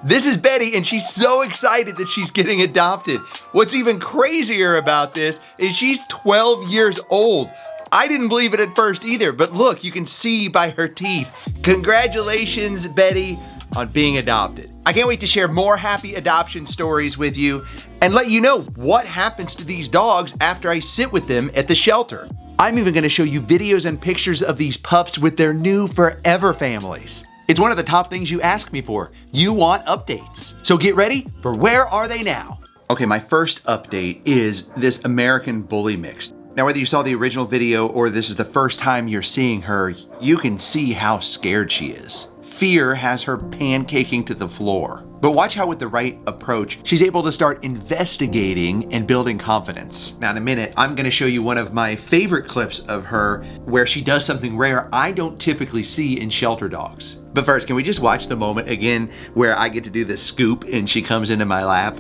This is Betty, and she's so excited that she's getting adopted. What's even crazier about this is she's 12 years old. I didn't believe it at first either, but look, you can see by her teeth. Congratulations, Betty, on being adopted. I can't wait to share more happy adoption stories with you and let you know what happens to these dogs after I sit with them at the shelter. I'm even gonna show you videos and pictures of these pups with their new forever families. It's one of the top things you ask me for. You want updates. So get ready for Where Are They Now? Okay, my first update is this American Bully mix. Now, whether you saw the original video or this is the first time you're seeing her, you can see how scared she is. Fear has her pancaking to the floor. But watch how with the right approach, she's able to start investigating and building confidence. Now in a minute, I'm gonna show you one of my favorite clips of her where she does something rare I don't typically see in shelter dogs. But first, can we just watch the moment again where I get to do the scoop and she comes into my lap?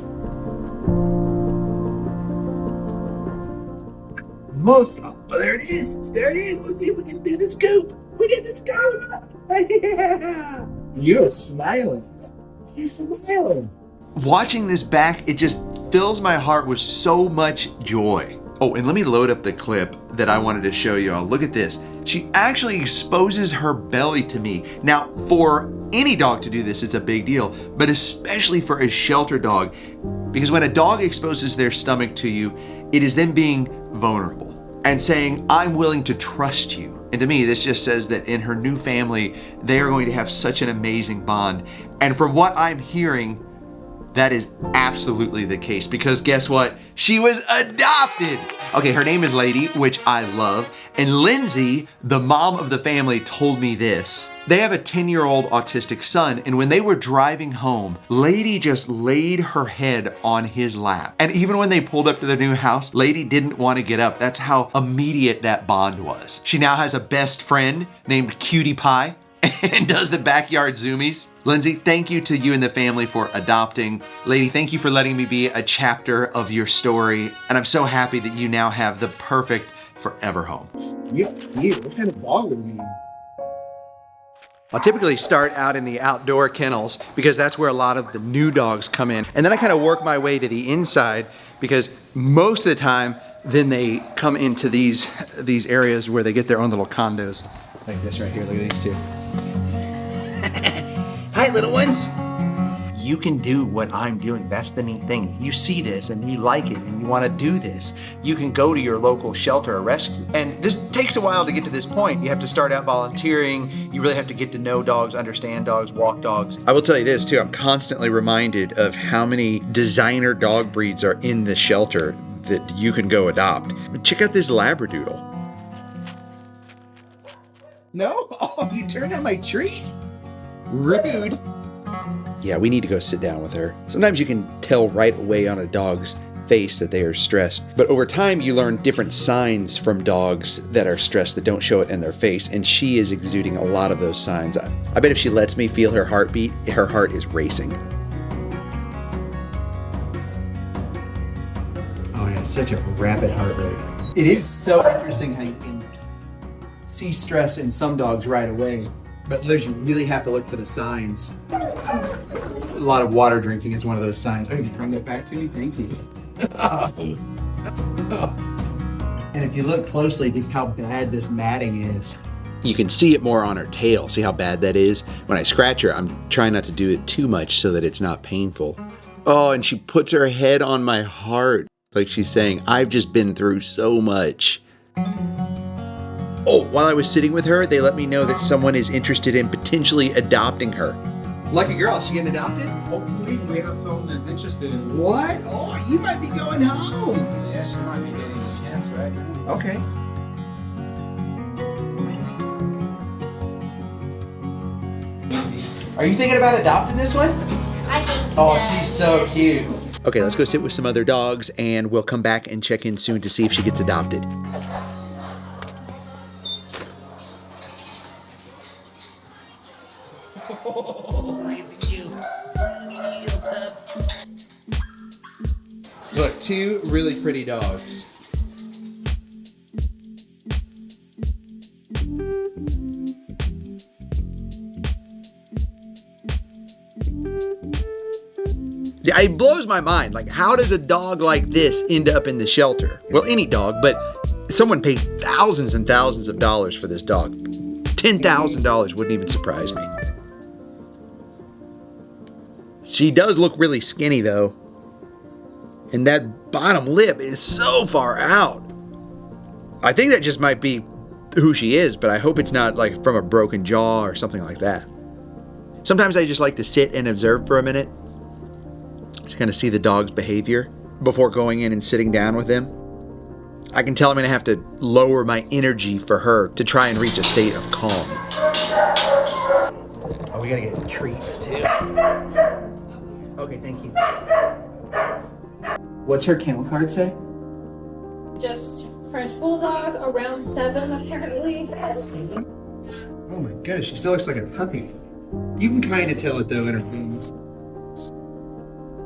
Oh, there it is. There it is. Let's see if we can do the scoop. We did the scoop. Yeah. You're smiling. You're smiling. Watching this back, it just fills my heart with so much joy. Oh, and let me load up the clip that I wanted to show you all. Look at this. She actually exposes her belly to me. Now, for any dog to do this, it's a big deal, but especially for a shelter dog, because when a dog exposes their stomach to you, it is them being vulnerable and saying, I'm willing to trust you. And to me, this just says that in her new family, they are going to have such an amazing bond. And from what I'm hearing, that is absolutely the case, because guess what? She was adopted. Okay, her name is Lady, which I love. And Lindsay, the mom of the family, told me this. They have a 10-year-old autistic son, and when they were driving home, Lady just laid her head on his lap. And even when they pulled up to their new house, Lady didn't want to get up. That's how immediate that bond was. She now has a best friend named Cutie Pie and does the backyard zoomies. Lindsay, thank you to you and the family for adopting. Lady, thank you for letting me be a chapter of your story. And I'm so happy that you now have the perfect forever home. Yeah, what kind of dog are you? I'll typically start out in the outdoor kennels because that's where a lot of the new dogs come in. And then I kind of work my way to the inside because most of the time, then they come into these areas where they get their own little condos. Like this right here, look at these two. Hi, little ones. You can do what I'm doing. That's the neat thing. If you see this and you like it and you want to do this, you can go to your local shelter or rescue. And this takes a while to get to this point. You have to start out volunteering. You really have to get to know dogs, understand dogs, walk dogs. I will tell you this too, I'm constantly reminded of how many designer dog breeds are in this shelter that you can go adopt. But check out this Labradoodle. No? Oh, you turned on my tree? Rude. Yeah, we need to go sit down with her. Sometimes you can tell right away on a dog's face that they are stressed. But over time, you learn different signs from dogs that are stressed that don't show it in their face. And she is exuding a lot of those signs. I bet if she lets me feel her heartbeat, her heart is racing. Oh yeah, such a rapid heart rate. It is so interesting how you can see stress in some dogs right away, but others you really have to look for the signs. A lot of water drinking is one of those signs. Oh, you bring that back to me? Thank you. And if you look closely, just how bad this matting is. You can see it more on her tail. See how bad that is? When I scratch her, I'm trying not to do it too much so that it's not painful. Oh, and she puts her head on my heart. Like she's saying, I've just been through so much. Oh, while I was sitting with her, they let me know that someone is interested in potentially adopting her. Lucky girl, is she getting adopted? Hopefully we have someone that's interested in. What? Oh, you might be going home. Yeah, she might be getting a chance, right? Okay. Are you thinking about adopting this one? I think so. Oh, she's so cute. Okay, let's go sit with some other dogs and we'll come back and check in soon to see if she gets adopted. Look, two really pretty dogs. It blows my mind. Like, how does a dog like this end up in the shelter? Well, any dog, but someone paid thousands and thousands of dollars for this dog. $10,000 wouldn't even surprise me. She does look really skinny though. And that bottom lip is so far out. I think that just might be who she is, but I hope it's not like from a broken jaw or something like that. Sometimes I just like to sit and observe for a minute. Just kind of see the dog's behavior before going in and sitting down with them. I can tell I'm gonna have to lower my energy for her to try and reach a state of calm. Oh, we gotta get treats too. Okay, thank you. What's her kennel card say? Just French Bulldog, around 7 apparently. Oh my goodness, she still looks like a puppy. You can kind of tell it though in her things.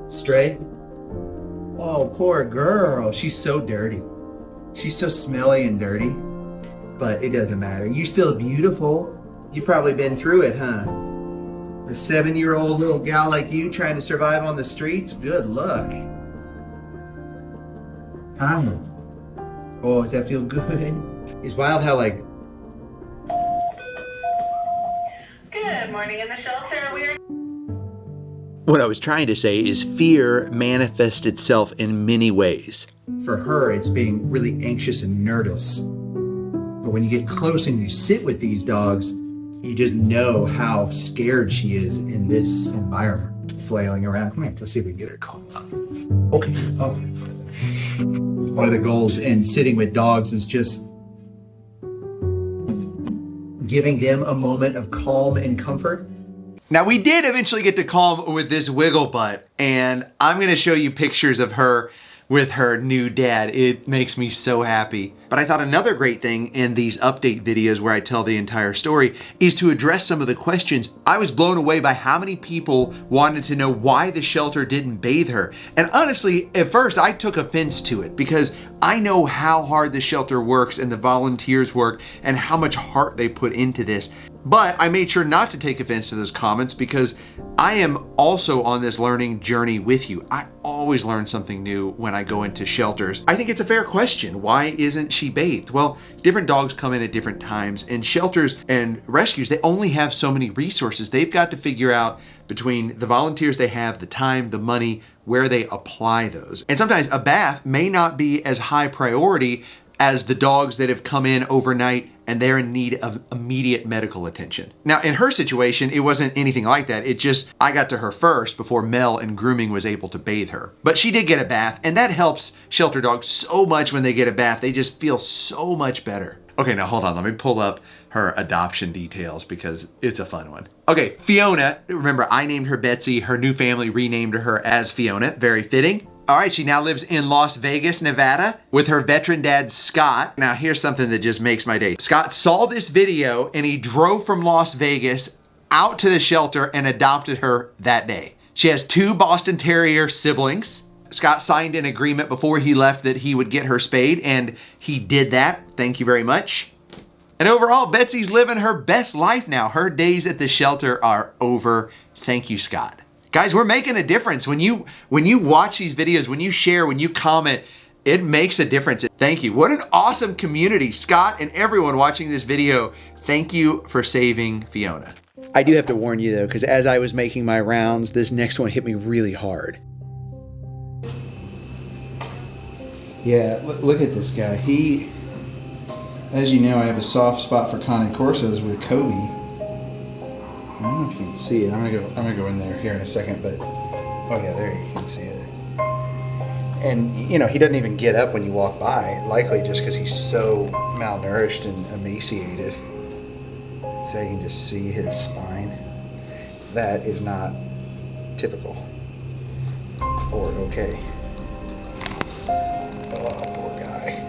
Stray? Oh, poor girl. She's so dirty. She's so smelly and dirty. But it doesn't matter. You're still beautiful. You've probably been through it, huh? A 7-year-old little gal like you trying to survive on the streets? Good luck. Huh? Oh, does that feel good? It's wild how like... Good morning in the shelter. We are... What I was trying to say is fear manifests itself in many ways. For her, it's being really anxious and nervous. But when you get close and you sit with these dogs, you just know how scared she is in this environment. Flailing around. Come here, let's see if we can get her calm up. Okay. Oh. One of the goals in sitting with dogs is just giving them a moment of calm and comfort. Now, we did eventually get to calm with this wiggle butt, and I'm gonna show you pictures of her with her new dad. It makes me so happy. But I thought another great thing in these update videos where I tell the entire story is to address some of the questions. I was blown away by how many people wanted to know why the shelter didn't bathe her. And honestly, at first I took offense to it because I know how hard the shelter works and the volunteers work and how much heart they put into this. But I made sure not to take offense to those comments because I am also on this learning journey with you. I always learn something new when I go into shelters. I think it's a fair question. Why isn't she bathed? Well, different dogs come in at different times, and shelters and rescues, they only have so many resources. They've got to figure out between the volunteers they have, the time, the money, where they apply those. And sometimes a bath may not be as high priority as the dogs that have come in overnight and they're in need of immediate medical attention. Now, in her situation, it wasn't anything like that. It just, I got to her first before Mel and grooming was able to bathe her. But she did get a bath, and that helps shelter dogs so much when they get a bath. They just feel so much better. Okay, now hold on, let me pull up her adoption details because it's a fun one. Okay, Fiona, remember I named her Betsy, her new family renamed her as Fiona, very fitting. All right, she now lives in Las Vegas, Nevada with her veteran dad, Scott. Now here's something that just makes my day. Scott saw this video and he drove from Las Vegas out to the shelter and adopted her that day. She has 2 Boston Terrier siblings. Scott signed an agreement before he left that he would get her spayed, and he did that. Thank you very much. And overall, Betsy's living her best life now. Her days at the shelter are over. Thank you, Scott. Guys, we're making a difference. When you watch these videos, when you share, when you comment, it makes a difference. Thank you. What an awesome community. Scott and everyone watching this video, thank you for saving Fiona. I do have to warn you though, because as I was making my rounds, this next one hit me really hard. Yeah, look at this guy. He, as you know, I have a soft spot for Cane Corsos with Kobe. I don't know if you can see it. I'm gonna go in there here in a second, but oh yeah, there you can see it. And you know, he doesn't even get up when you walk by, likely just because he's so malnourished and emaciated. So you can just see his spine. That is not typical or okay. Oh, poor guy.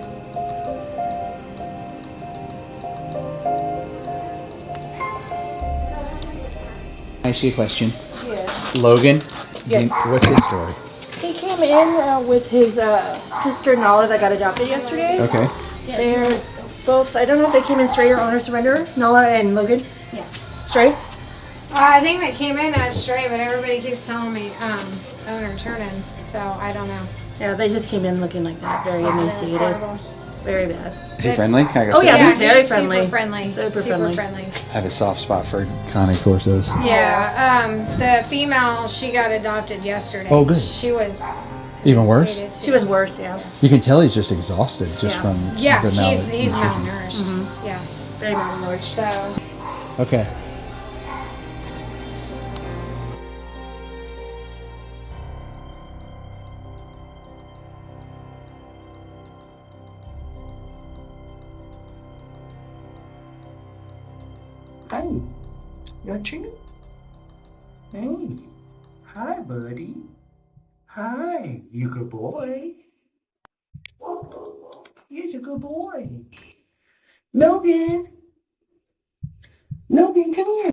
Can I ask you a question? Yes. Logan, Yes. what's his story? He came in with his sister Nala that got adopted yesterday. Okay. They're both, I don't know if they came in stray or owner surrender, Nala and Logan. Yeah. Stray? I think they came in as stray, but everybody keeps telling me owner turning, so I don't know. Yeah, they just came in looking like that, very emaciated, Horrible. very bad. Is he friendly? Can I go Oh sit? yeah, he's very Super friendly. friendly. Super friendly. I have a soft spot for Cane Corsos. Yeah, the female, she got adopted yesterday. Oh, good. She was Even worse? emaciated, too. She was worse, yeah. You can tell he's just exhausted just Yeah. from Yeah, the he's malnutrition. malnourished. Mhm. Yeah. Very malnourished. So Okay. Hey, got you? Hey, hi, buddy. Hi, you good boy. He's a good boy. Logan. Logan, come here.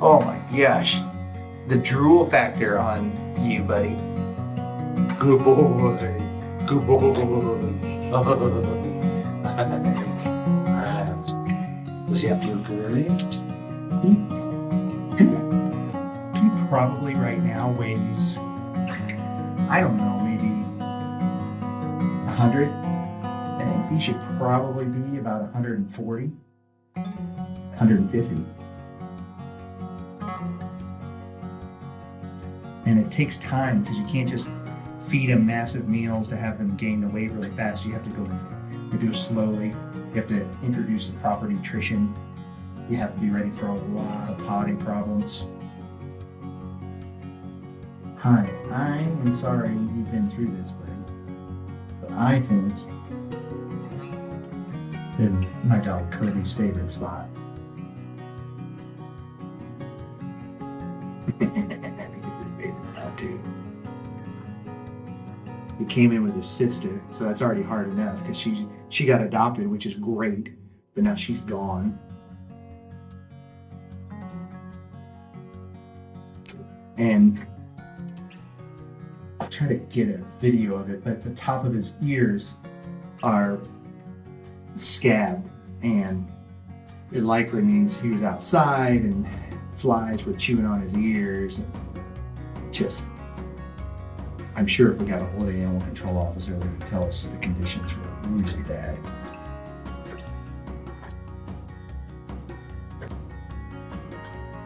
Oh my gosh. The drool factor on you, buddy. Good boy. Good boy. Does that feel good? He probably right now weighs, I don't know, maybe 100. And he should probably be about 140, 150. And it takes time because you can't just feed them massive meals to have them gain the weight really fast. You have to go slowly. You have to introduce the proper nutrition. You have to be ready for a lot of potty problems. Hi, I am sorry you've been through this, buddy. But I think that my dog Cody's favorite spot. I think it's his favorite spot too. He came in with his sister, so that's already hard enough because she got adopted, which is great, but now she's gone. And I'll try to get a video of it, but the top of his ears are scabbed, and it likely means he was outside and flies were chewing on his ears. And just, I'm sure if we got a hold of the animal control officer, they would tell us the conditions were really bad.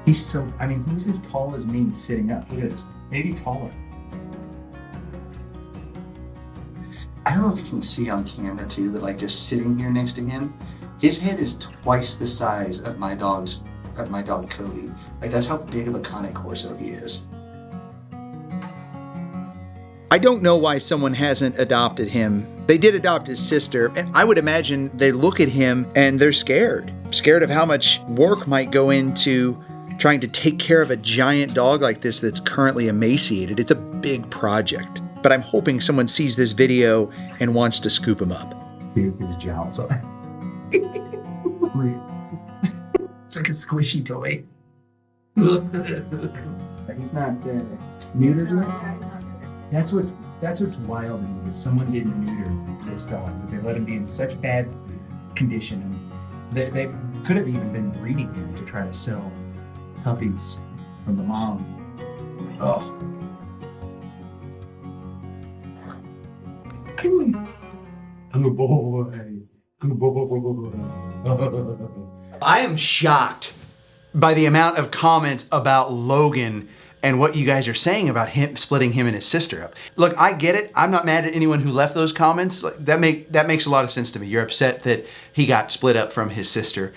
He's so, I mean, he's as tall as me sitting up. Look at this, maybe taller. I don't know if you can see on camera too, but like just sitting here next to him, his head is twice the size of my dog Cody. Like that's how big of a Cane Corso he is. I don't know why someone hasn't adopted him. They did adopt his sister, and I would imagine they look at him and they're scared of how much work might go into trying to take care of a giant dog like this that's currently emaciated. It's a big project, but I'm hoping someone sees this video and wants to scoop him up. His jowls are. It's like a squishy toy. He's not neutered yet? That's what's wild to me is someone didn't neuter this dog. They let him be in such bad condition, and they could have even been breeding him to try to sell puppies from the mom. Oh. Come here. Good boy. Good boy. I am shocked by the amount of comments about Logan and what you guys are saying about him splitting him and his sister up. Look, I get it. I'm not mad at anyone who left those comments. That makes a lot of sense to me. You're upset that he got split up from his sister.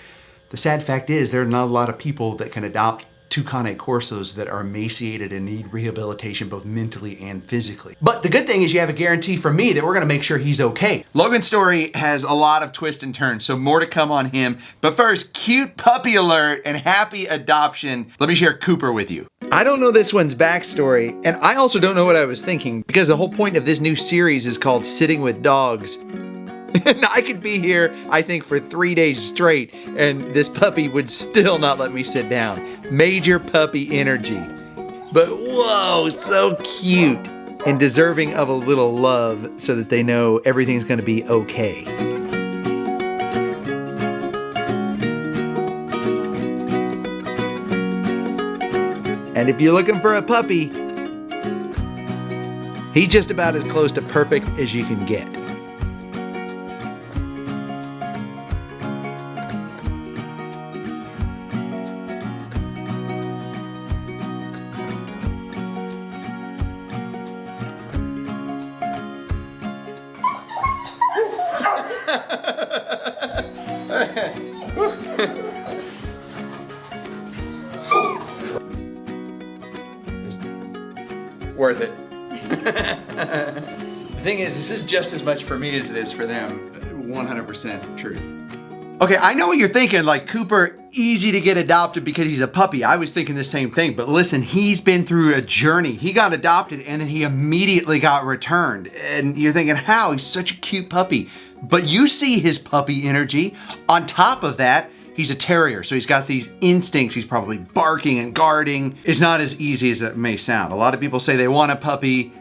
The sad fact is there are not a lot of people that can adopt two Cane Corsos that are emaciated and need rehabilitation both mentally and physically. But the good thing is you have a guarantee from me that we're gonna make sure he's okay. Logan's story has a lot of twists and turns, so more to come on him. But first, cute puppy alert and happy adoption. Let me share Cooper with you. I don't know this one's backstory, and I also don't know what I was thinking, because the whole point of this new series is called Sitting with Dogs. And I could be here, I think, for 3 days straight, and this puppy would still not let me sit down. Major puppy energy. But whoa, so cute. and deserving of a little love so that they know everything's going to be okay. And if you're looking for a puppy, he's just about as close to perfect as you can get. Worth it. The thing is, this is just as much for me as it is for them. 100% truth. Okay, I know what you're thinking, like Cooper, easy to get adopted because he's a puppy. I was thinking the same thing, but listen, he's been through a journey. He got adopted and then he immediately got returned. And you're thinking, how? He's such a cute puppy. But you see his puppy energy. On top of that, he's a terrier, so he's got these instincts. He's probably barking and guarding. It's not as easy as it may sound. A lot of people say they want a puppy,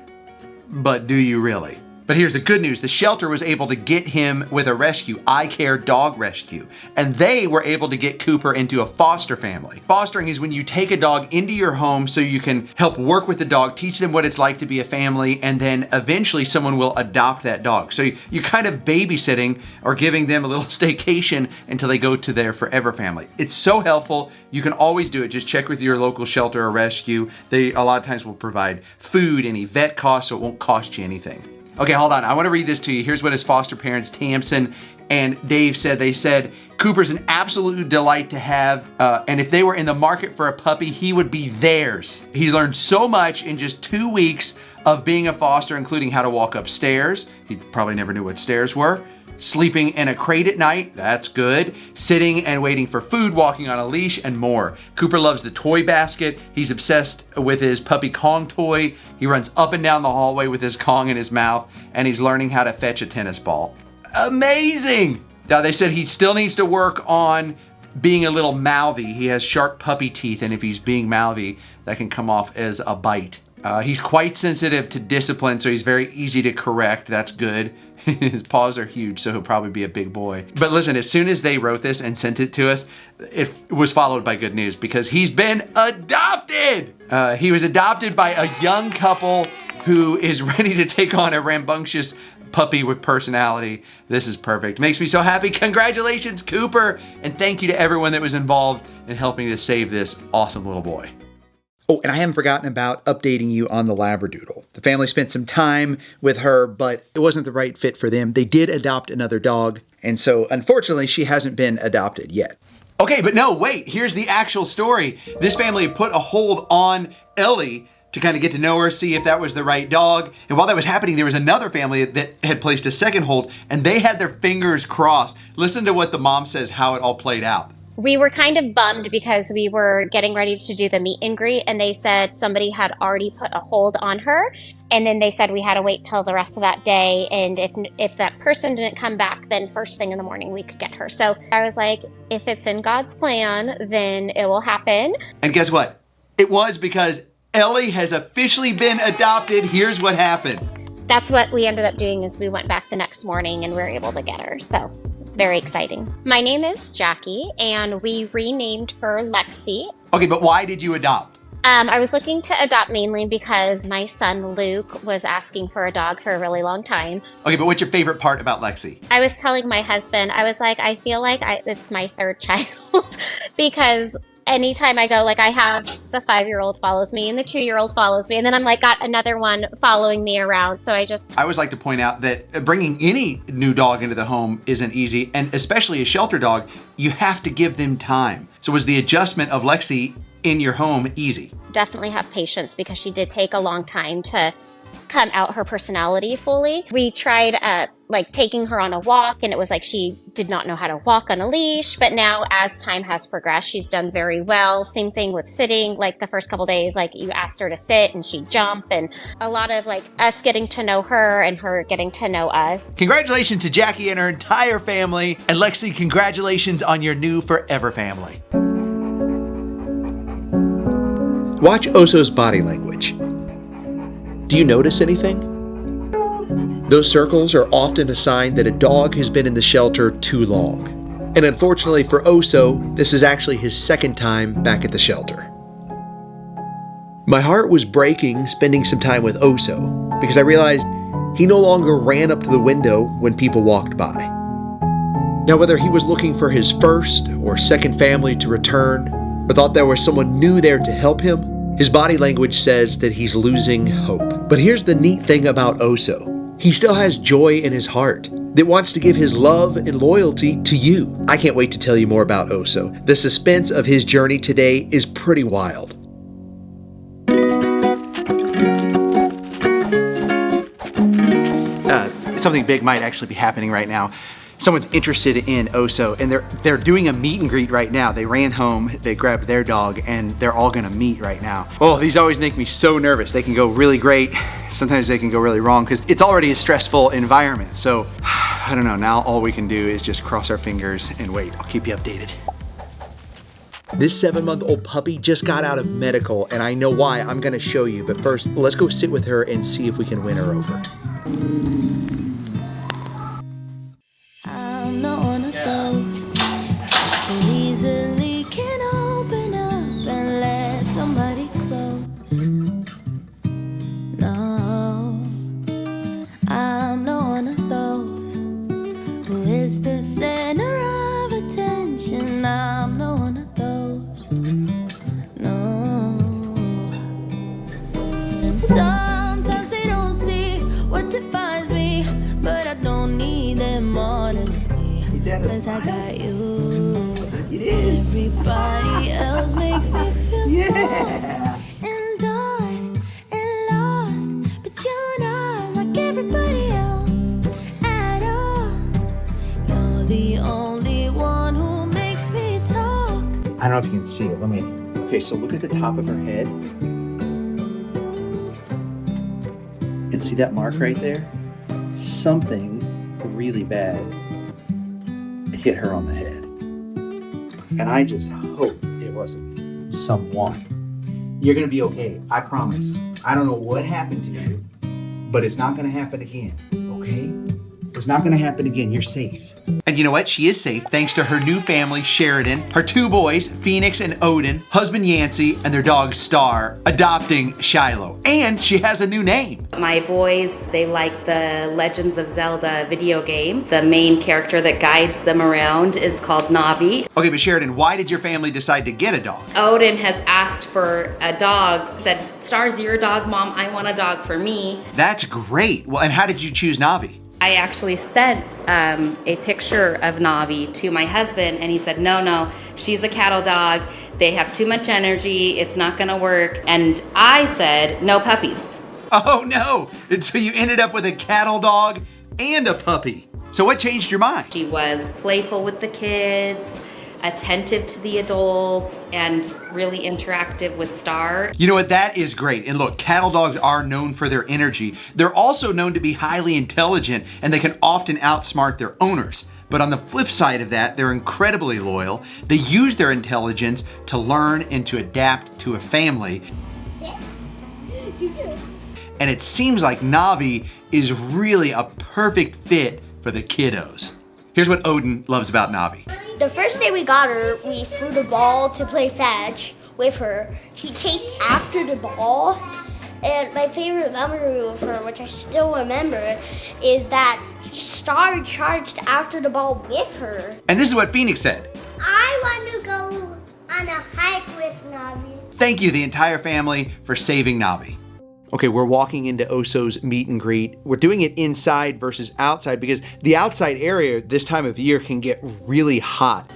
but do you really? But here's the good news. The shelter was able to get him with a rescue, I Care Dog Rescue. And they were able to get Cooper into a foster family. Fostering is when you take a dog into your home so you can help work with the dog, teach them what it's like to be a family, and then eventually someone will adopt that dog. So you're kind of babysitting or giving them a little staycation until they go to their forever family. It's so helpful. You can always do it. Just check with your local shelter or rescue. They a lot of times will provide food, any vet costs, so it won't cost you anything. Okay, hold on. I want to read this to you. Here's what his foster parents, Tamsin and Dave, said. They said, Cooper's an absolute delight to have, and if they were in the market for a puppy, he would be theirs. He's learned so much in just 2 weeks of being a foster, including how to walk upstairs. He probably never knew what stairs were. Sleeping in a crate at night, that's good. Sitting and waiting for food, walking on a leash, and more. Cooper loves the toy basket. He's obsessed with his puppy Kong toy. He runs up and down the hallway with his Kong in his mouth, and he's learning how to fetch a tennis ball. Amazing! Now, they said he still needs to work on being a little mouthy. He has sharp puppy teeth, and if he's being mouthy, that can come off as a bite. He's quite sensitive to discipline, so he's very easy to correct. That's good. His paws are huge, so he'll probably be a big boy. But listen, as soon as they wrote this and sent it to us, it was followed by good news because he's been adopted! He was adopted by a young couple who is ready to take on a rambunctious puppy with personality. This is perfect. Makes me so happy. Congratulations, Cooper! And thank you to everyone that was involved in helping to save this awesome little boy. Oh, and I haven't forgotten about updating you on the Labradoodle. The family spent some time with her, but it wasn't the right fit for them. They did adopt another dog, and so unfortunately, she hasn't been adopted yet. Okay, but no, wait, here's the actual story. This family put a hold on Ellie to kind of get to know her, see if that was the right dog. And while that was happening, there was another family that had placed a second hold, and they had their fingers crossed. Listen to what the mom says, how it all played out. We were kind of bummed because we were getting ready to do the meet and greet, and they said somebody had already put a hold on her, and then they said we had to wait till the rest of that day, and if that person didn't come back, then first thing in the morning we could get her. So I was like, if it's in God's plan, then it will happen. And guess what? It was, because Ellie has officially been adopted. Here's what happened. That's what we ended up doing, is we went back the next morning and we were able to get her. So very exciting. My name is Jackie, and we renamed her Lexi. Okay, but why did you adopt? I was looking to adopt mainly because my son Luke was asking for a dog for a really long time. Okay, but what's your favorite part about Lexi? I was telling my husband, I was like, I feel like it's my third child because anytime I go, like I have the 5-year-old follows me and the 2-year-old follows me, and then I'm like got another one following me around. So I always like to point out that bringing any new dog into the home isn't easy, and especially a shelter dog, you have to give them time. So was the adjustment of Lexi in your home easy? Definitely have patience because she did take a long time to come out her personality fully. We tried like taking her on a walk, and it was like she did not know how to walk on a leash, but now as time has progressed, she's done very well. Same thing with sitting. Like the first couple days, like you asked her to sit and she'd jump, and a lot of like us getting to know her and her getting to know us. Congratulations to Jackie and her entire family, and Lexi, congratulations on your new forever family. Watch Oso's body language. Do you notice anything? Those circles are often a sign that a dog has been in the shelter too long. And unfortunately for Oso, this is actually his second time back at the shelter. My heart was breaking spending some time with Oso because I realized he no longer ran up to the window when people walked by. Now, whether he was looking for his first or second family to return, or thought there was someone new there to help him, his body language says that he's losing hope. But here's the neat thing about Oso. He still has joy in his heart that wants to give his love and loyalty to you. I can't wait to tell you more about Oso. The suspense of his journey today is pretty wild. Something big might actually be happening right now. Someone's interested in Oso, and they're doing a meet and greet right now. They ran home, they grabbed their dog, and they're all gonna meet right now. Oh, these always make me so nervous. They can go really great. Sometimes they can go really wrong because it's already a stressful environment. So, I don't know, now all we can do is just cross our fingers and wait. I'll keep you updated. This 7-month-old puppy just got out of medical, and I know why. I'm gonna show you, but first, let's go sit with her and see if we can win her over. I'm not one of those who easily can open up and let somebody close. No, I'm not one of those who is the center of attention. I'm not one of those. No. And sometimes they don't see what defines me, but I don't need them honestly. Cause I got you. Everybody else makes me feel small and done and lost, but you're not like everybody else at all. You're the only one who makes me talk. I don't know if you can see it. Okay, so look at the top of her head. And see that mark right there? Something really bad hit her on the head. And I just hope it wasn't someone. You're gonna be okay, I promise. I don't know what happened to you, but it's not gonna happen again, okay? It's not gonna happen again, you're safe. And you know what? She is safe thanks to her new family, Sheridan, her 2 boys, Phoenix and Odin, husband Yancey, and their dog Star, adopting Shiloh. And she has a new name. My boys, they like the Legends of Zelda video game. The main character that guides them around is called Navi. Okay, but Sheridan, why did your family decide to get a dog? Odin has asked for a dog, said, Star's your dog, Mom, I want a dog for me. That's great. Well, and how did you choose Navi? I actually sent a picture of Navi to my husband, and he said, no, she's a cattle dog. They have too much energy. It's not gonna work. And I said, no puppies. Oh no, and so you ended up with a cattle dog and a puppy. So what changed your mind? She was playful with the kids, attentive to the adults, and really interactive with Star. You know what, that is great. And look, cattle dogs are known for their energy. They're also known to be highly intelligent, and they can often outsmart their owners. But on the flip side of that, they're incredibly loyal. They use their intelligence to learn and to adapt to a family. And it seems like Navi is really a perfect fit for the kiddos. Here's what Odin loves about Navi. The first day we got her, we threw the ball to play fetch with her. She chased after the ball. And my favorite memory of her, which I still remember, is that Star charged after the ball with her. And this is what Phoenix said. I want to go on a hike with Navi. Thank you, the entire family, for saving Navi. Okay, we're walking into Oso's meet and greet. We're doing it inside versus outside because the outside area this time of year can get really hot.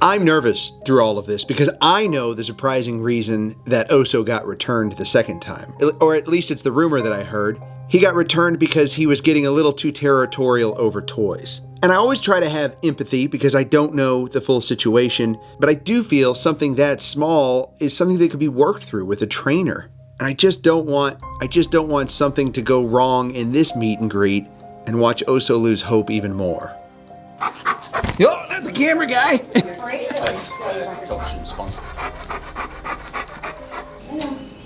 I'm nervous through all of this because I know the surprising reason that Oso got returned the second time. Or at least it's the rumor that I heard. He got returned because he was getting a little too territorial over toys. And I always try to have empathy because I don't know the full situation, but I do feel something that small is something that could be worked through with a trainer. And I just don't want something to go wrong in this meet and greet and watch Oso lose hope even more. Yo, not the camera guy.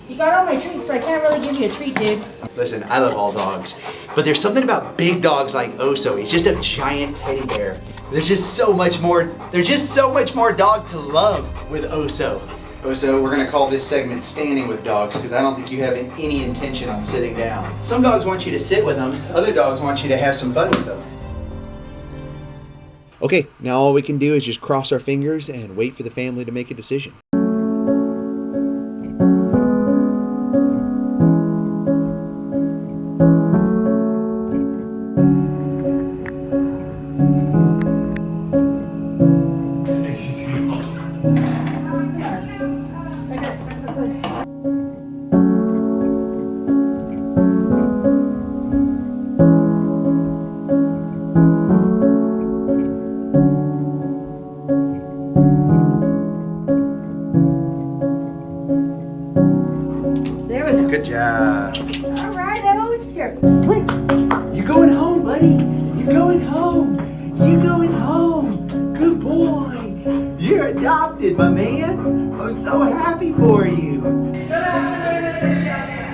You got all my treats, so I can't really give you a treat, dude. Listen, I love all dogs, but there's something about big dogs like Oso. He's just a giant teddy bear. There's just so much more dog to love with Oso. Oso, we're gonna call this segment Standing with Dogs because I don't think you have any intention on sitting down. Some dogs want you to sit with them, other dogs want you to have some fun with them. Okay, now all we can do is just cross our fingers and wait for the family to make a decision. There we go. Good job. All right, O's here. You're going home, buddy. You're going home. You're going home. Good boy. You're adopted, my man. I'm so happy for you. Good afternoon at the shelter.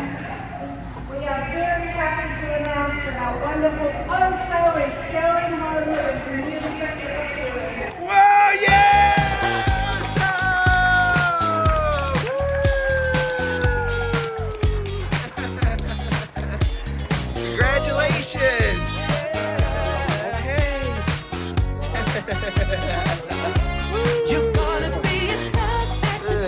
We are very happy to announce that our wonderful Oso is going home with his new second. Whoa, yeah! Congratulations! You're gonna be a tough act to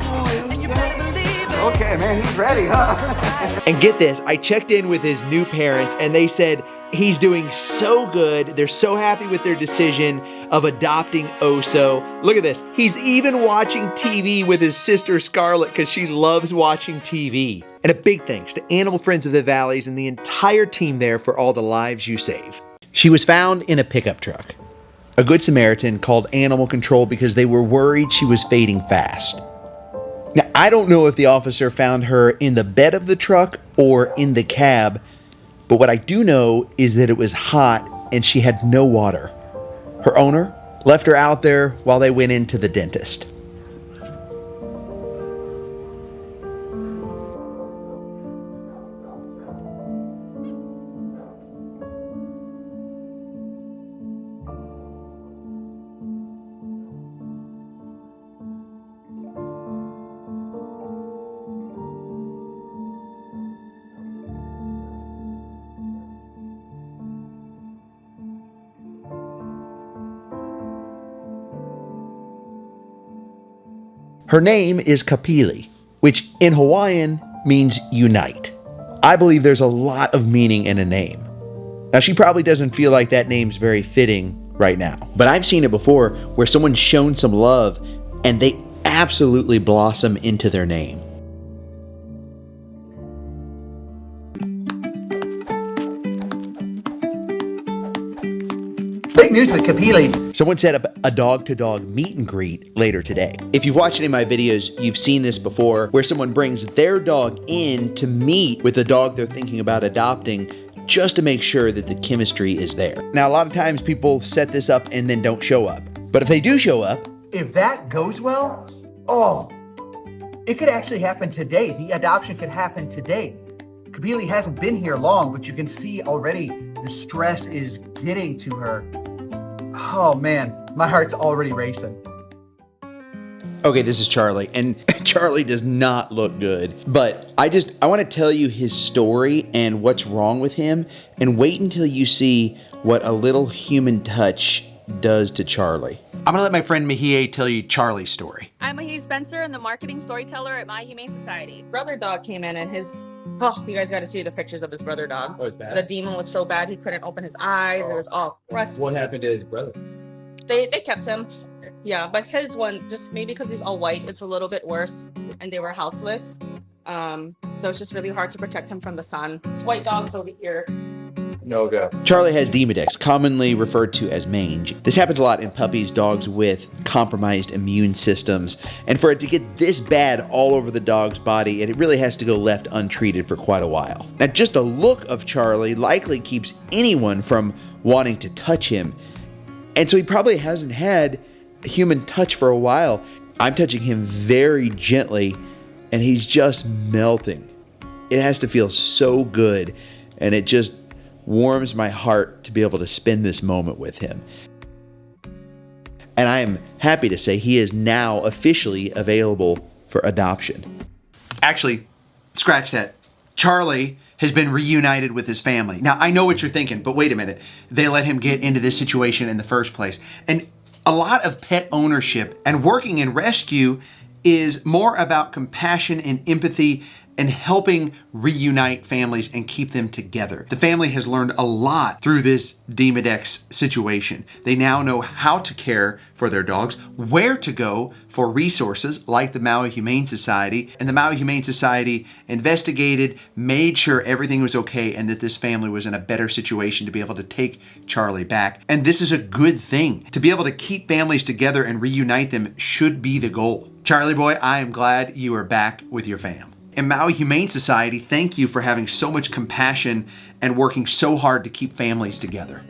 follow. And you better believe it. Okay, man, he's ready, huh? And get this, I checked in with his new parents and they said he's doing so good. They're so happy with their decision of adopting Oso. Look at this. He's even watching TV with his sister Scarlett because she loves watching TV. And a big thanks to Animal Friends of the Valleys and the entire team there for all the lives you save. She was found in a pickup truck. A Good Samaritan called animal control because they were worried she was fading fast. Now, I don't know if the officer found her in the bed of the truck or in the cab, but what I do know is that it was hot and she had no water. Her owner left her out there while they went into the dentist. Her name is Kapili, which in Hawaiian means unite. I believe there's a lot of meaning in a name. Now, she probably doesn't feel like that name's very fitting right now, but I've seen it before where someone's shown some love and they absolutely blossom into their name. Big news with Kapili. Someone set up a dog-to-dog meet and greet later today. If you've watched any of my videos, you've seen this before, where someone brings their dog in to meet with the dog they're thinking about adopting, just to make sure that the chemistry is there. Now, a lot of times people set this up and then don't show up. But if they do show up, If that goes well, oh, it could actually happen today. The adoption could happen today. Kapili hasn't been here long, but you can see already the stress is getting to her. Oh man, my heart's already racing. okay, this is Charlie, and Charlie does not look good. But I want to tell you his story and what's wrong with him, and wait until you see what a little human touch does to Charlie. I'm gonna let my friend Mihie tell you Charlie's story. I'm Mihie Spencer and the marketing storyteller at My Humane Society. Brother dog came in and you guys got to see the pictures of his brother dog. Oh, it's bad? The demon was so bad he couldn't open his eyes. It was all crusty. What happened to his brother? They kept him. Yeah, but his one, just maybe because he's all white, it's a little bit worse. And they were houseless. So it's just really hard to protect him from the sun. This white dog's over here. No go. Charlie has Demodex, commonly referred to as mange. This happens a lot in puppies, dogs with compromised immune systems. And for it to get this bad all over the dog's body, it really has to go left untreated for quite a while. Now, just the look of Charlie likely keeps anyone from wanting to touch him. And so he probably hasn't had a human touch for a while. I'm touching him very gently, and he's just melting. It has to feel so good, and it just warms my heart to be able to spend this moment with him. And I am happy to say he is now officially available for adoption. Actually, scratch that. Charlie has been reunited with his family. Now, I know what you're thinking, but wait a minute. They let him get into this situation in the first place. And a lot of pet ownership and working in rescue is more about compassion and empathy and helping reunite families and keep them together. The family has learned a lot through this Demodex situation. They now know how to care for their dogs, where to go for resources like the Maui Humane Society. And the Maui Humane Society investigated, made sure everything was okay and that this family was in a better situation to be able to take Charlie back. And this is a good thing. To be able to keep families together and reunite them should be the goal. Charlie boy, I am glad you are back with your fam. And Maui Humane Society, thank you for having so much compassion and working so hard to keep families together.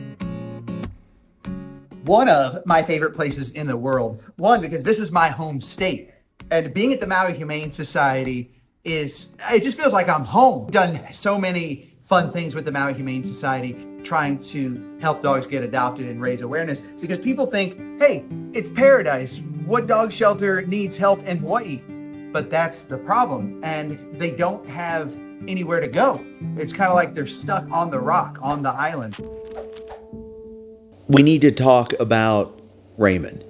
One of my favorite places in the world. One, because this is my home state. And being at the Maui Humane Society it just feels like I'm home. Done so many fun things with the Maui Humane Society, trying to help dogs get adopted and raise awareness. Because people think, hey, it's paradise. What dog shelter needs help in Hawaii? But that's the problem, and they don't have anywhere to go. It's kind of like they're stuck on the rock, on the island. We need to talk about Raymond.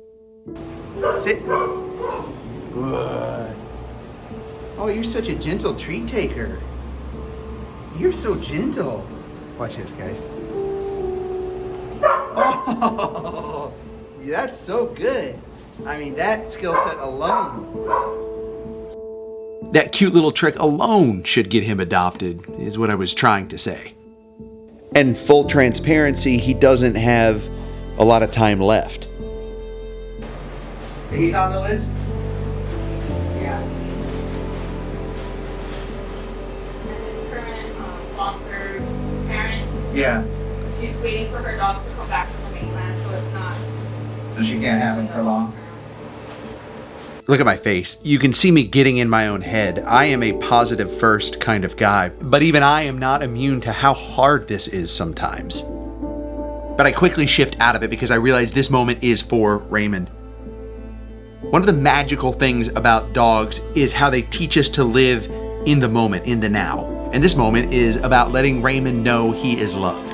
Sit. Good. Oh, you're such a gentle treat taker. You're so gentle. Watch this, guys. Oh, that's so good. I mean, that skill set alone. That cute little trick alone should get him adopted, is what I was trying to say. And full transparency, he doesn't have a lot of time left. He's on the list? Yeah. And this current foster parent, Yeah. she's waiting for her dogs to come back from the mainland, so it's not. So she can't have him for long. Look at my face. You can see me getting in my own head. I am a positive first kind of guy, but even I am not immune to how hard this is sometimes. But I quickly shift out of it because I realize this moment is for Raymond. One of the magical things about dogs is how they teach us to live in the moment, in the now. And this moment is about letting Raymond know he is loved.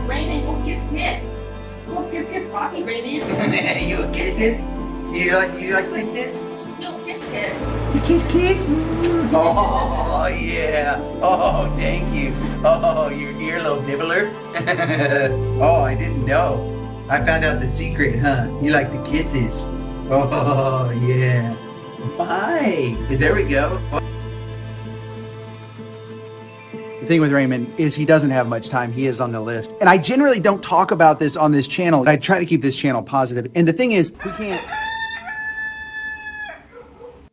Raymond, go kiss. Go kiss Poppy, Raymond. You a kisses? You like princess? No, kiss. You kiss? Oh, yeah. Oh, thank you. Oh, your earlobe nibbler. Oh, I didn't know. I found out the secret, huh? You like the kisses. Oh, yeah. Hi. There we go. The thing with Raymond is he doesn't have much time. He is on the list. And I generally don't talk about this on this channel. I try to keep this channel positive. And the thing is, we can't...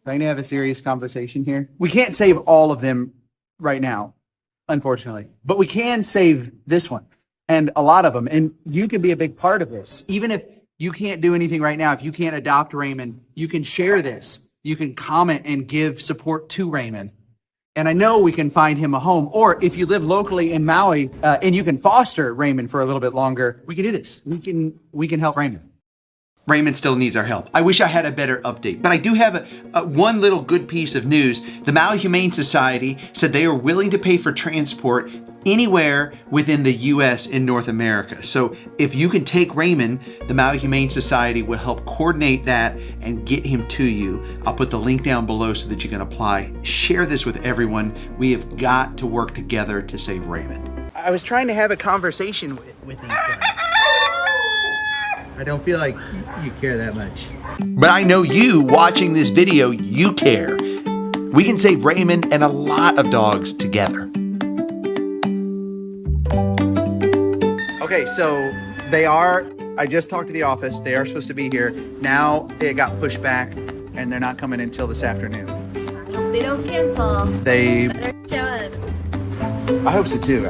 Trying to have a serious conversation here. We can't save all of them right now, unfortunately. But we can save this one and a lot of them. And you can be a big part of this. Even if you can't do anything right now, if you can't adopt Raymond, you can share this. You can comment and give support to Raymond. And I know we can find him a home. Or if you live locally in Maui and you can foster Raymond for a little bit longer, we can do this. We can help Raymond. Raymond still needs our help. I wish I had a better update, but I do have one little good piece of news. The Maui Humane Society said they are willing to pay for transport anywhere within the U.S. in North America. So if you can take Raymond, the Maui Humane Society will help coordinate that and get him to you. I'll put the link down below so that you can apply. Share this with everyone. We have got to work together to save Raymond. I was trying to have a conversation with these guys. I don't feel like you care that much. But I know you watching this video, you care. We can save Raymond and a lot of dogs together. Okay, so I just talked to the office. They are supposed to be here. Now it got pushed back and they're not coming until this afternoon. They don't cancel. They better show up. I hope so too.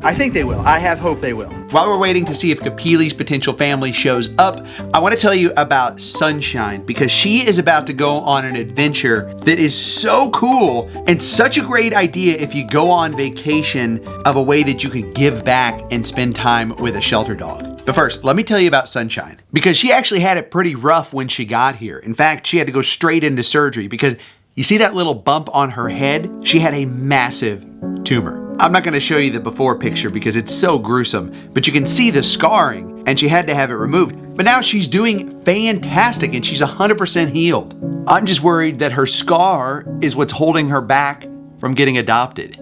I think they will. I have hope they will. While we're waiting to see if Kapili's potential family shows up, I want to tell you about Sunshine because she is about to go on an adventure that is so cool and such a great idea if you go on vacation of a way that you can give back and spend time with a shelter dog. But first, let me tell you about Sunshine because she actually had it pretty rough when she got here. In fact, she had to go straight into surgery because you see that little bump on her head? She had a massive tumor. I'm not gonna show you the before picture because it's so gruesome, but you can see the scarring and she had to have it removed. But now she's doing fantastic and she's 100% healed. I'm just worried that her scar is what's holding her back from getting adopted.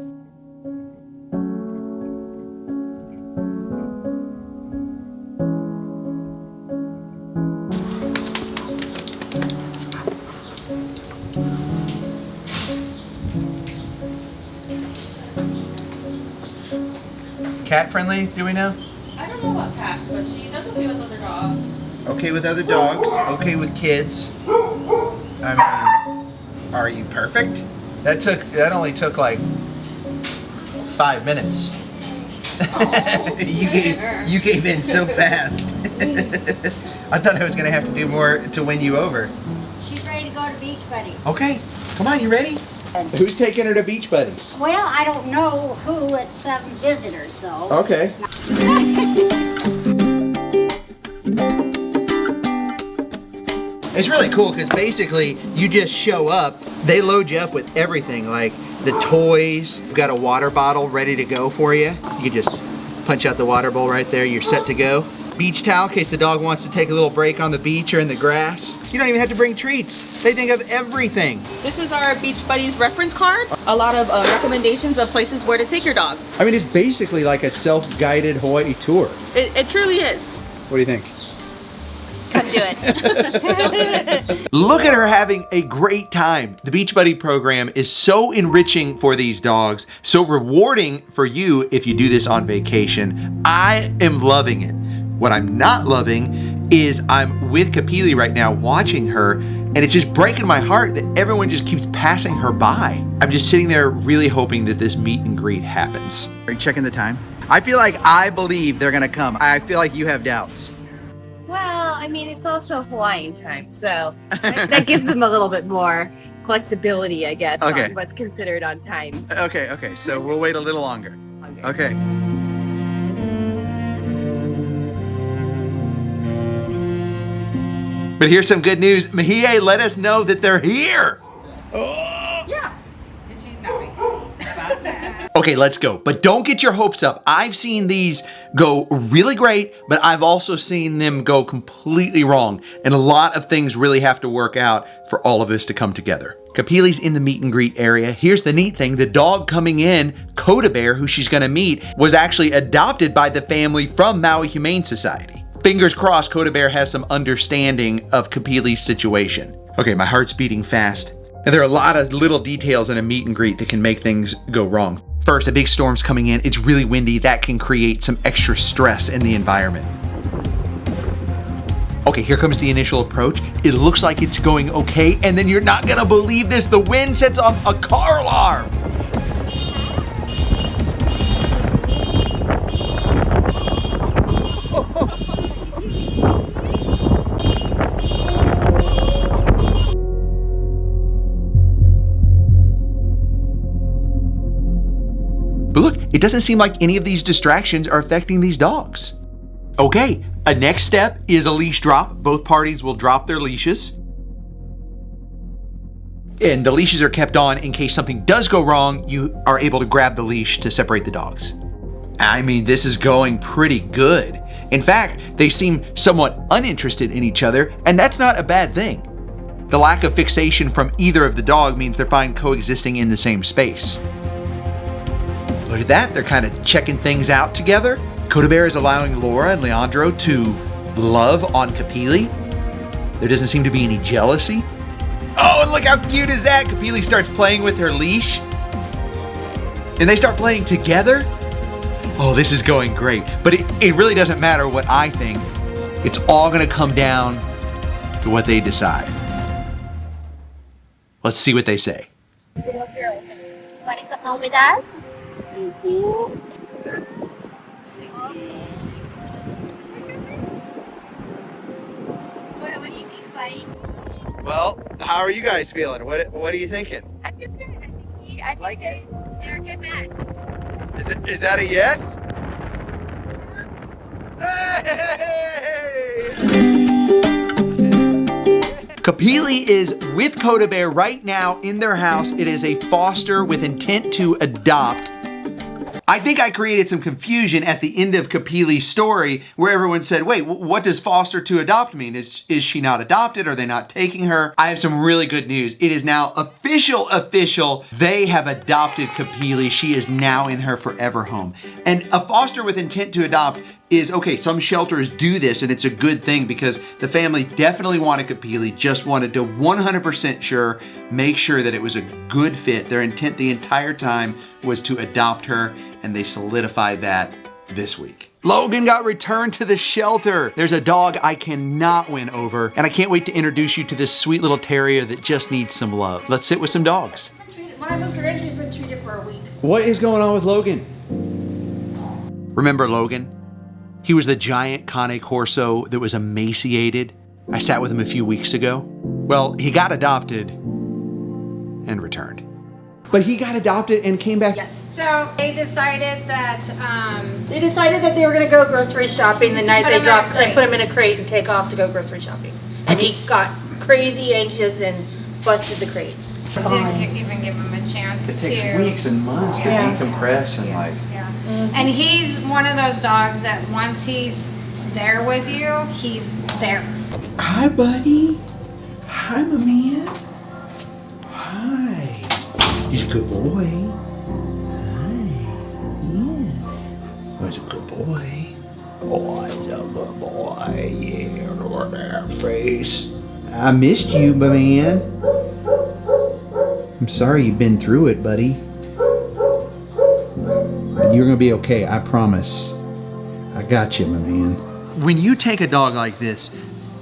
Cat friendly, do we know? I don't know about cats, but she does okay with other dogs. Okay with other dogs, okay with kids. I mean, are you perfect? That only took like 5 minutes. Oh, you gave in so fast. I thought I was gonna have to do more to win you over. She's ready to go to Beach Buddy. Okay, come on, you ready? Who's taking her to Beach Buddies? Well, I don't know who. It's 7 visitors, though. Okay. It's really cool because basically you just show up, they load you up with everything, like the toys, you've got a water bottle ready to go for you. You can just punch out the water bowl right there, you're set to go. Beach towel in case the dog wants to take a little break on the beach or in the grass. You don't even have to bring treats. They think of everything. This is our Beach Buddies reference card. A lot of recommendations of places where to take your dog. I mean, it's basically like a self-guided Hawaii tour. It truly is. What do you think? Come do it. Look at her having a great time. The Beach Buddy program is so enriching for these dogs, so rewarding for you if you do this on vacation. I am loving it. What I'm not loving is I'm with Kapili right now watching her, and it's just breaking my heart that everyone just keeps passing her by. I'm just sitting there really hoping that this meet and greet happens. Are you checking the time? I feel like I believe they're gonna come. I feel like you have doubts. Well, I mean, it's also Hawaiian time, so that gives them a little bit more flexibility, I guess, Okay. on what's considered on time. Okay, so we'll wait a little longer. Okay. But here's some good news. Mahie let us know that they're here. Yeah. And she's napping about that. Okay, let's go. But don't get your hopes up. I've seen these go really great, but I've also seen them go completely wrong. And a lot of things really have to work out for all of this to come together. Kapili's in the meet and greet area. Here's the neat thing. The dog coming in, Coda Bear, who she's gonna meet, was actually adopted by the family from Maui Humane Society. Fingers crossed Coda Bear has some understanding of Kapili's situation. Okay, my heart's beating fast. And there are a lot of little details in a meet and greet that can make things go wrong. First, a big storm's coming in. It's really windy. That can create some extra stress in the environment. Okay, here comes the initial approach. It looks like it's going okay, and then you're not gonna believe this. The wind sets off a car alarm. But look, it doesn't seem like any of these distractions are affecting these dogs. Okay, a next step is a leash drop. Both parties will drop their leashes. And the leashes are kept on in case something does go wrong, you are able to grab the leash to separate the dogs. I mean, this is going pretty good. In fact, they seem somewhat uninterested in each other, and that's not a bad thing. The lack of fixation from either of the dog means they're fine coexisting in the same space. Look at that, they're kind of checking things out together. Coda Bear is allowing Laura and Leandro to love on Kapili. There doesn't seem to be any jealousy. Oh, and look how cute is that? Kapili starts playing with her leash. And they start playing together. Oh, this is going great. But it really doesn't matter what I think. It's all gonna come down to what they decide. Let's see what they say. Want to come home with us? Thank you. How are you guys feeling? What are you thinking? I like it. They're a good match. Is that a yes? Kapili is with Coda Bear right now in their house. It is a foster with intent to adopt. I think I created some confusion at the end of Kapili's story where everyone said, wait, what does foster to adopt mean? Is she not adopted? Are they not taking her? I have some really good news. It is now official. They have adopted Kapili. She is now in her forever home. And a foster with intent to adopt is, okay, some shelters do this and it's a good thing because the family definitely wanted Kapili, just wanted to 100% make sure that it was a good fit. Their intent the entire time was to adopt her, and they solidified that this week. Logan got returned to the shelter. There's a dog I cannot win over, and I can't wait to introduce you to this sweet little terrier that just needs some love. Let's sit with some dogs. When I moved her in, she's been treated for a week. What is going on with Logan? Remember Logan? He was the giant Cane Corso that was emaciated. I sat with him a few weeks ago. Well, he got adopted and returned. But he got adopted and came back. Yes. So they decided that they were going to go grocery shopping the night they dropped and put him in a crate and take off to go grocery shopping. And he got crazy anxious and busted the crate. Didn't even give him a chance to. It takes weeks and months to decompress and like. Yeah. And he's one of those dogs that once he's there with you, he's there. Hi, buddy. Hi, my man. Hi. He's a good boy. Hi. Yeah. He's a good boy. Oh, he's a good boy. Yeah, look at that face. I missed you, my man. I'm sorry you've been through it, buddy. But you're gonna be okay, I promise. I got you, my man. When you take a dog like this,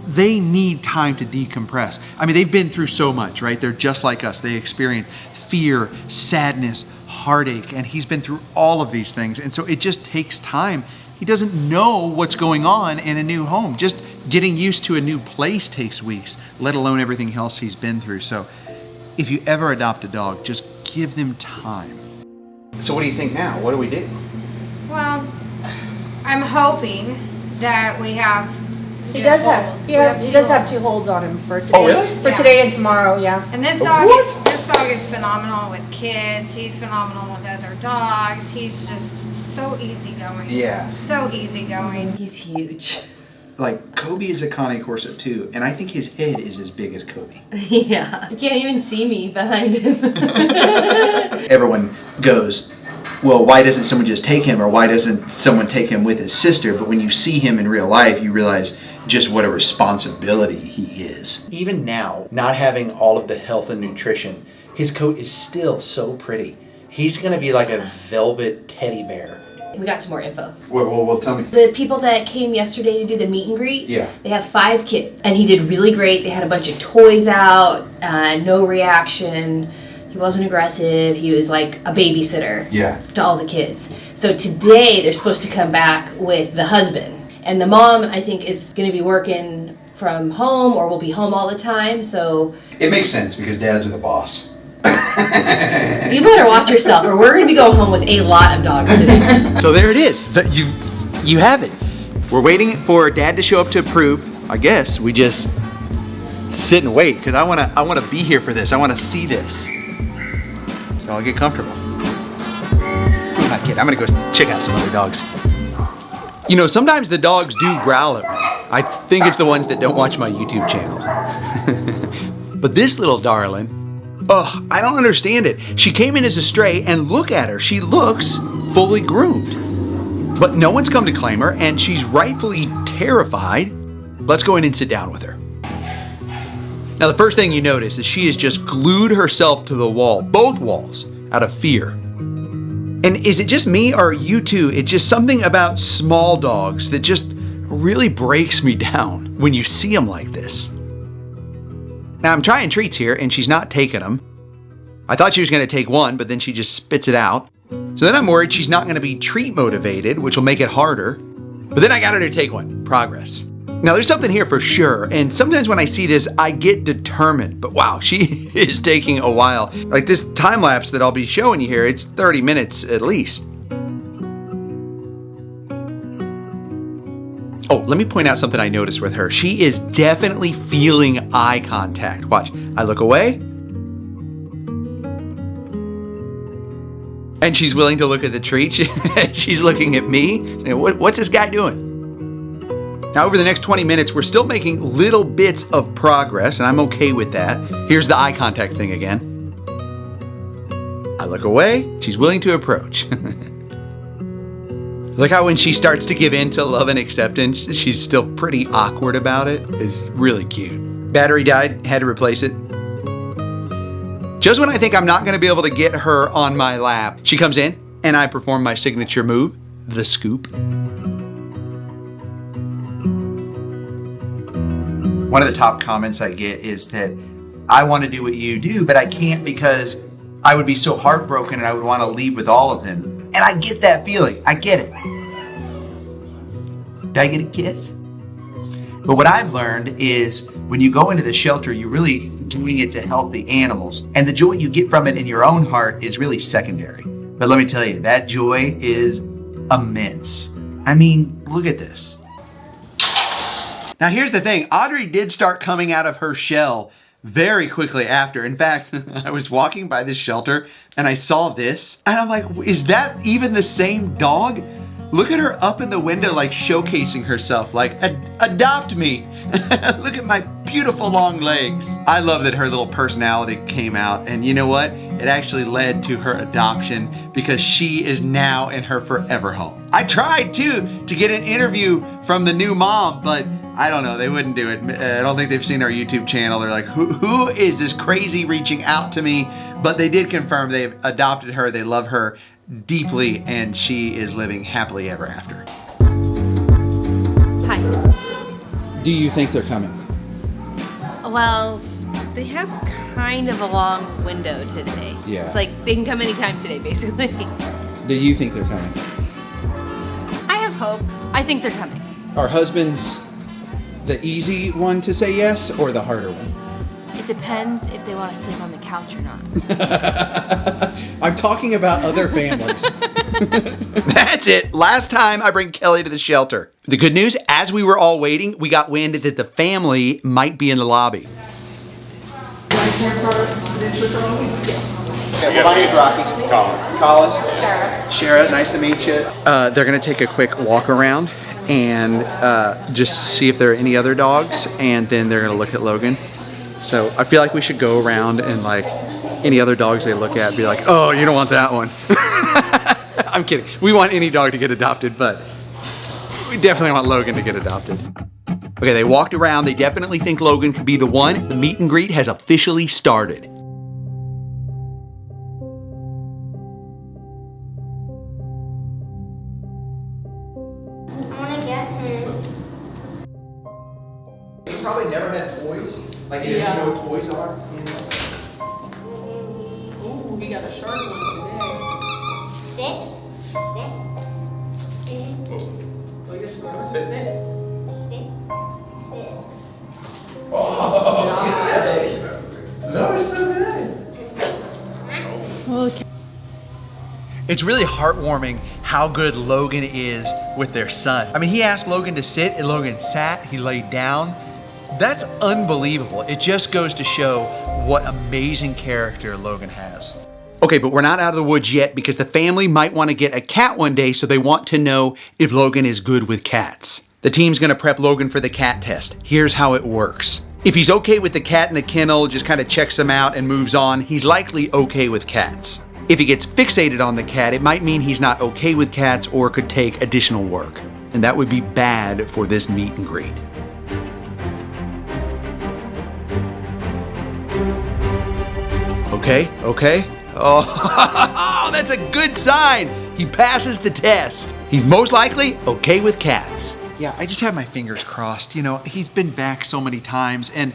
they need time to decompress. I mean, they've been through so much, right? They're just like us. They experience fear, sadness, heartache, and he's been through all of these things. And so it just takes time. He doesn't know what's going on in a new home. Just getting used to a new place takes weeks, let alone everything else he's been through. So if you ever adopt a dog, just give them time. So what do you think now? What do we do? Well, I'm hoping that we have. He does have two holds on him for today. Oh, really? For today and tomorrow, yeah. And this dog is phenomenal with kids. He's phenomenal with other dogs. He's just so easygoing. Yeah. So easygoing. He's huge. Like, Kobe is a Cane Corso too, and I think his head is as big as Kobe. Yeah. You can't even see me behind him. Everyone goes, well, why doesn't someone just take him, or why doesn't someone take him with his sister? But when you see him in real life, you realize just what a responsibility he is. Even now, not having all of the health and nutrition, his coat is still so pretty. He's gonna be like a velvet teddy bear. We got some more info. Well, tell me. The people that came yesterday to do the meet and greet, they have 5 kids. And he did really great. They had a bunch of toys out, no reaction. He wasn't aggressive. He was like a babysitter to all the kids. So today they're supposed to come back with the husband. And the mom, I think, is going to be working from home or will be home all the time. So it makes sense because dads are the boss. You better watch yourself, or we're going to be going home with a lot of dogs today. So there it is. You have it. We're waiting for Dad to show up to approve. I guess we just sit and wait because I want to be here for this. I want to see this. So I'll get comfortable. I'm not kidding. I'm going to go check out some other dogs. You know, sometimes the dogs do growl at me. I think it's the ones that don't watch my YouTube channel. But this little darling, I don't understand it. She came in as a stray, and look at her. She looks fully groomed. But no one's come to claim her, and she's rightfully terrified. Let's go in and sit down with her. Now, the first thing you notice is she has just glued herself to the wall, both walls, out of fear. And is it just me, or you too? It's just something about small dogs that just really breaks me down when you see them like this. Now, I'm trying treats here, and she's not taking them. I thought she was going to take one, but then she just spits it out. So then I'm worried she's not going to be treat motivated, which will make it harder. But then I got her to take one. Progress. Now there's something here for sure, and sometimes when I see this, I get determined, but wow, she is taking a while. Like this time lapse that I'll be showing you here, it's 30 minutes at least. Oh, let me point out something I noticed with her. She is definitely feeling eye contact. Watch, I look away, and she's willing to look at the treat. She's looking at me. What's this guy doing? Now, over the next 20 minutes, we're still making little bits of progress, and I'm okay with that. Here's the eye contact thing again. I look away, she's willing to approach. Look how when she starts to give in to love and acceptance, she's still pretty awkward about it. It's really cute. Battery died, had to replace it. Just when I think I'm not gonna be able to get her on my lap, she comes in and I perform my signature move, the scoop. One of the top comments I get is that I want to do what you do, but I can't because I would be so heartbroken and I would want to leave with all of them. And I get that feeling. I get it. Did I get a kiss? But what I've learned is when you go into the shelter, you're really doing it to help the animals. And the joy you get from it in your own heart is really secondary. But let me tell you, that joy is immense. I mean, look at this. Now here's the thing, Audrey did start coming out of her shell very quickly after. In fact, I was walking by this shelter and I saw this and I'm like, is that even the same dog? Look at her up in the window like showcasing herself, like adopt me. Look at my beautiful long legs. I love that her little personality came out, and you know what? It actually led to her adoption because she is now in her forever home. I tried too to get an interview from the new mom, but I don't know, they wouldn't do it. I don't think they've seen our YouTube channel. They're like, who is this crazy reaching out to me? But they did confirm they've adopted her, they love her deeply, and she is living happily ever after. Hi. Do you think they're coming? Well, they have kind of a long window today. Yeah. It's like they can come anytime today, basically. Do you think they're coming? I have hope. I think they're coming. Are husbands the easy one to say yes or the harder one? It depends if they want to sleep on the couch or not. I'm talking about other families. That's it. Last time I bring Kelly to the shelter. The good news, as we were all waiting, we got wind that the family might be in the lobby. Yes. Okay, well, my name's Rocky. Colin. Shara, nice to meet you. They're gonna take a quick walk around and just see if there are any other dogs, and then they're gonna look at Logan. So I feel like we should go around and like any other dogs they look at be like, oh, you don't want that one. I'm kidding. We want any dog to get adopted, but we definitely want Logan to get adopted. Okay, they walked around. They definitely think Logan could be the one. The meet and greet has officially started. I want to get him. You probably never had toys. Like, you didn't know what toys are. Ooh, we got a shark one today. Sit. Oh, you're supposed to sit. Oh, good. That was so good. It's really heartwarming how good Logan is with their son. I mean, he asked Logan to sit and Logan sat, he laid down. That's unbelievable. It just goes to show what amazing character Logan has. Okay, but we're not out of the woods yet because the family might want to get a cat one day, so they want to know if Logan is good with cats. The team's gonna prep Logan for the cat test. Here's how it works. If he's okay with the cat in the kennel, just kind of checks him out and moves on, he's likely okay with cats. If he gets fixated on the cat, it might mean he's not okay with cats or could take additional work. And that would be bad for this meet and greet. Okay. Oh, that's a good sign. He passes the test. He's most likely okay with cats. Yeah, I just have my fingers crossed. You know, he's been back so many times, and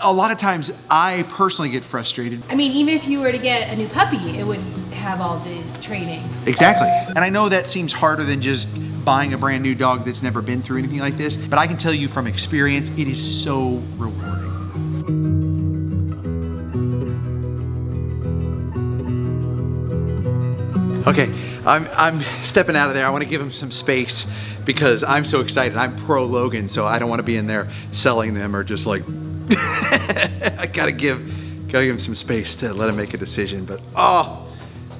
a lot of times I personally get frustrated. I mean, even if you were to get a new puppy, it would have all the training. Exactly. And I know that seems harder than just buying a brand new dog that's never been through anything like this, but I can tell you from experience, it is so rewarding. Okay, I'm stepping out of there. I want to give him some space because I'm so excited. I'm pro Logan, so I don't want to be in there selling them or just like, I gotta give him some space to let him make a decision. But oh,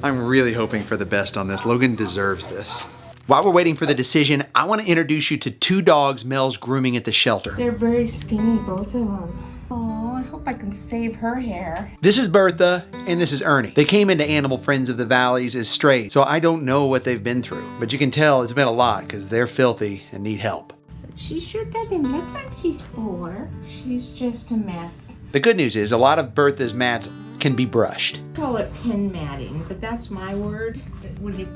I'm really hoping for the best on this. Logan deserves this. While we're waiting for the decision, I want to introduce you to two dogs Mel's grooming at the shelter. They're very skinny, both of them. Oh, I hope I can save her hair. This is Bertha, and this is Ernie. They came into Animal Friends of the Valleys as strays, so I don't know what they've been through. But you can tell it's been a lot because they're filthy and need help. But she sure doesn't look like she's 4. She's just a mess. The good news is a lot of Bertha's mats can be brushed. I call it pin matting, but that's my word. When you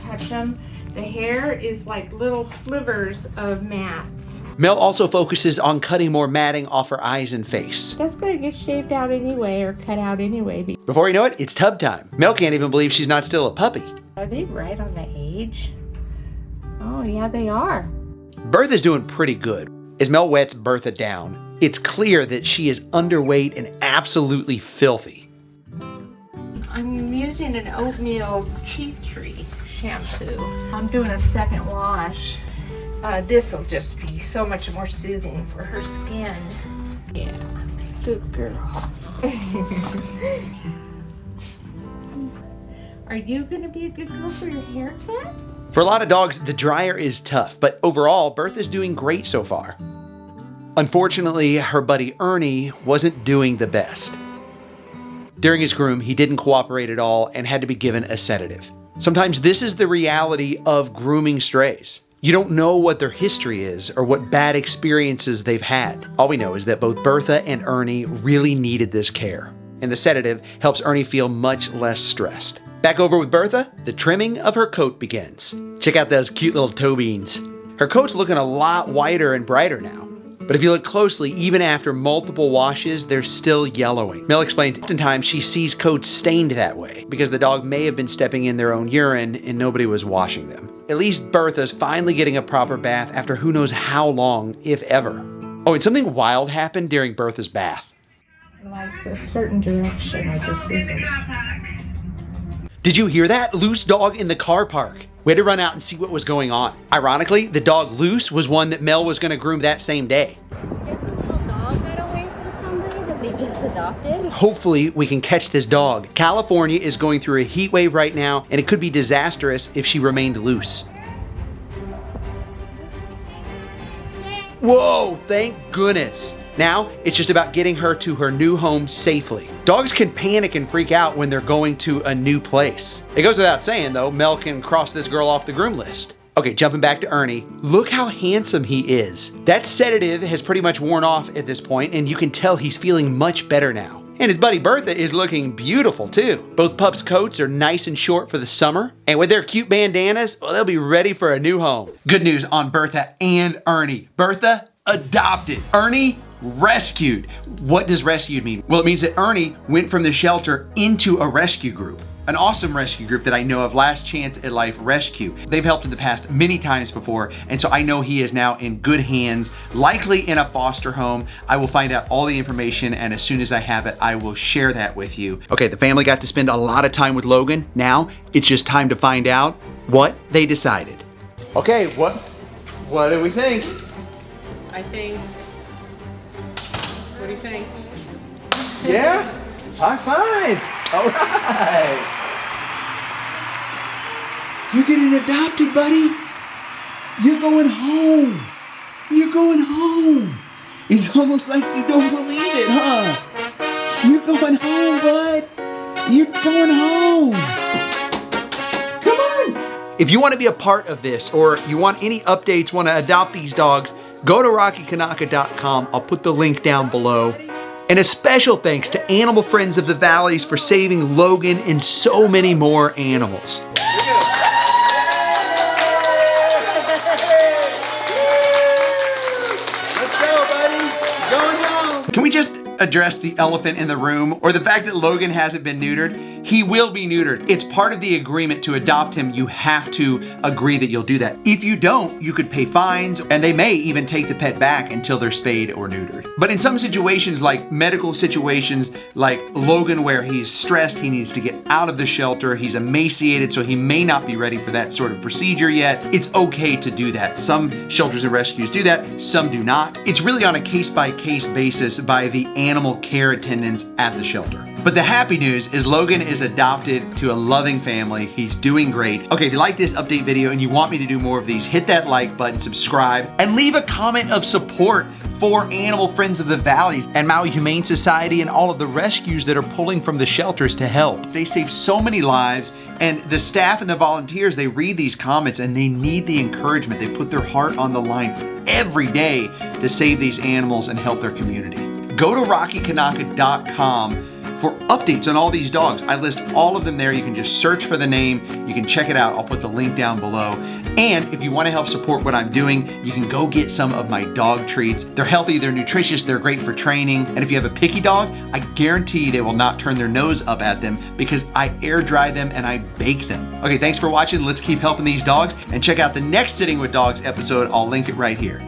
touch them, the hair is like little slivers of mats. Mel also focuses on cutting more matting off her eyes and face. That's gonna get shaved out anyway or cut out anyway. Before you know it, it's tub time. Mel can't even believe she's not still a puppy. Are they right on the age? Oh yeah, they are. Bertha's doing pretty good. As Mel wets Bertha down, it's clear that she is underweight and absolutely filthy. I'm using an oatmeal cheap tree shampoo. I'm doing a second wash. This will just be so much more soothing for her skin. Yeah, good girl. Are you gonna be a good girl for your haircut? For a lot of dogs, the dryer is tough, but overall, Bertha's doing great so far. Unfortunately, her buddy Ernie wasn't doing the best. During his groom, he didn't cooperate at all and had to be given a sedative. Sometimes this is the reality of grooming strays. You don't know what their history is or what bad experiences they've had. All we know is that both Bertha and Ernie really needed this care, and the sedative helps Ernie feel much less stressed. Back over with Bertha, the trimming of her coat begins. Check out those cute little toe beans. Her coat's looking a lot whiter and brighter now. But if you look closely, even after multiple washes, they're still yellowing. Mel explains oftentimes she sees coats stained that way because the dog may have been stepping in their own urine and nobody was washing them. At least Bertha's finally getting a proper bath after who knows how long, if ever. Oh, and something wild happened during Bertha's bath. Like a certain direction with the scissors. Did you hear that? Loose dog in the car park. We had to run out and see what was going on. Ironically, the dog Loose was one that Mel was going to groom that same day. There's a little dog got away from somebody that they just adopted. Hopefully, we can catch this dog. California is going through a heat wave right now, and it could be disastrous if she remained loose. Whoa, thank goodness. Now, it's just about getting her to her new home safely. Dogs can panic and freak out when they're going to a new place. It goes without saying, though, Mel can cross this girl off the groom list. Okay, jumping back to Ernie. Look how handsome he is. That sedative has pretty much worn off at this point, and you can tell he's feeling much better now. And his buddy Bertha is looking beautiful, too. Both pups' coats are nice and short for the summer, and with their cute bandanas, well, they'll be ready for a new home. Good news on Bertha and Ernie. Bertha, adopted. Ernie, rescued. What does rescued mean? Well, it means that Ernie went from the shelter into a rescue group. An awesome rescue group that I know of, Last Chance at Life Rescue. They've helped in the past many times before, and so I know he is now in good hands, likely in a foster home. I will find out all the information, and as soon as I have it, I will share that with you. Okay, the family got to spend a lot of time with Logan. Now, it's just time to find out what they decided. Okay, what do we think? I think. What do you think? Yeah? High five! All right! You're getting adopted, buddy. You're going home. You're going home. It's almost like you don't believe it, huh? You're going home, bud. You're going home. Come on. If you want to be a part of this, or you want any updates, want to adopt these dogs, go to RockyKanaka.com. I'll put the link down below. And a special thanks to Animal Friends of the Valleys for saving Logan and so many more animals. Let's go, buddy. Going home. Can we just address the elephant in the room, or the fact that Logan hasn't been neutered? he will be neutered. It's part of the agreement to adopt him. You have to agree that you'll do that. If you don't, you could pay fines, and they may even take the pet back until they're spayed or neutered. But in some situations, like medical situations, like Logan, where he's stressed, he needs to get out of the shelter, he's emaciated, so he may not be ready for that sort of procedure yet, it's okay to do that. Some shelters and rescues do that, some do not. It's really on a case-by-case basis by the animal care attendants at the shelter. But the happy news is Logan is adopted to a loving family. He's doing great. Okay, if you like this update video and you want me to do more of these, hit that like button, subscribe, and leave a comment of support for Animal Friends of the Valleys and Maui Humane Society and all of the rescues that are pulling from the shelters to help. They save so many lives, and the staff and the volunteers, they read these comments and they need the encouragement. They put their heart on the line every day to save these animals and help their community. Go to RockyKanaka.com for updates on all these dogs. I list all of them there. You can just search for the name. You can check it out. I'll put the link down below. And if you want to help support what I'm doing, you can go get some of my dog treats. They're healthy, they're nutritious, they're great for training. And if you have a picky dog, I guarantee they will not turn their nose up at them because I air dry them and I bake them. Okay, thanks for watching. Let's keep helping these dogs, and check out the next Sitting with Dogs episode. I'll link it right here.